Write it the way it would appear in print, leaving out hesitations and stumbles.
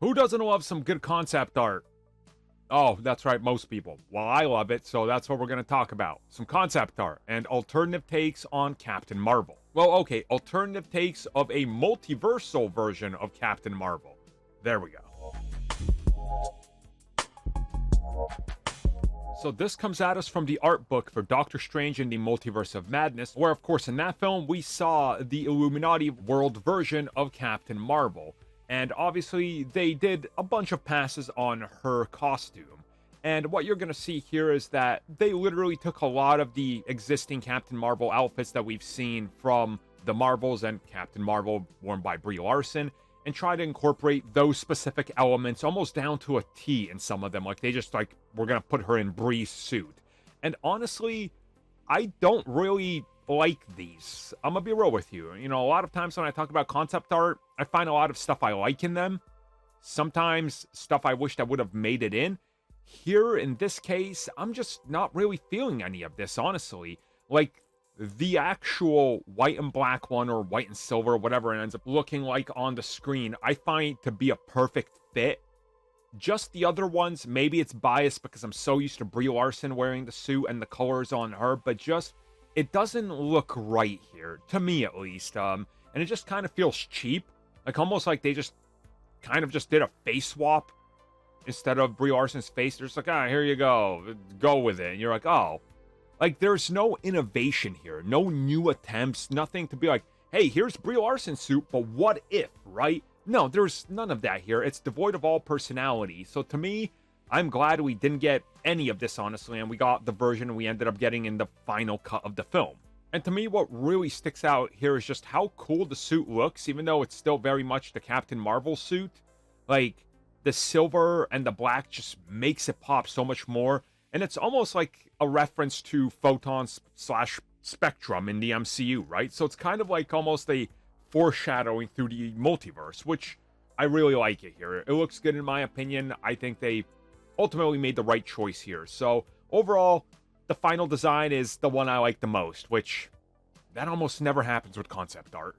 Who doesn't love some good concept art? Oh, that's right, most people. Well, I love it, so that's what we're going to talk about. Some concept art and alternative takes on Captain Marvel. Well, okay, alternative takes of a multiversal version of Captain Marvel. There we go. So this comes at us from the art book for Doctor Strange in the Multiverse of Madness, where of course in that film we saw the Illuminati world version of Captain Marvel. And obviously they did a bunch of passes on her costume. And what you're going to see here is that they literally took a lot of the existing Captain Marvel outfits that we've seen from the Marvels and Captain Marvel worn by Brie Larson, and try to incorporate those specific elements almost down to a T in some of them. Like, they just, like, we're going to put her in Brie's suit. And honestly, I don't really like these. I'm going to be real with you. You know, a lot of times when I talk about concept art, I find a lot of stuff I like in them. Sometimes stuff I wished I would have made it in. Here, in this case, I'm just not really feeling any of this, honestly. Like, the actual white and black one, or white and silver, whatever it ends up looking like on the screen, I find to be a perfect fit. Just the other ones, maybe it's biased because I'm so used to Brie Larson wearing the suit and the colors on her, but just, it doesn't look right here, to me at least. And it just kind of feels cheap. Like, almost like they just kind of just did a face swap instead of Brie Larson's face. They're just like, ah, here you go with it. And you're like, oh. Like, there's no innovation here, no new attempts, nothing to be like, hey, here's Brie Larson's suit, but what if, right? No, there's none of that here. It's devoid of all personality. So to me, I'm glad we didn't get any of this, honestly, and we got the version we ended up getting in the final cut of the film. And to me, what really sticks out here is just how cool the suit looks, even though it's still very much the Captain Marvel suit. Like, the silver and the black just makes it pop so much more. And it's almost like a reference to photons slash spectrum in the MCU, right? So it's kind of like almost a foreshadowing through the multiverse, which I really like it here. It looks good in my opinion. I think they ultimately made the right choice here. So overall, the final design is the one I like the most, which that almost never happens with concept art.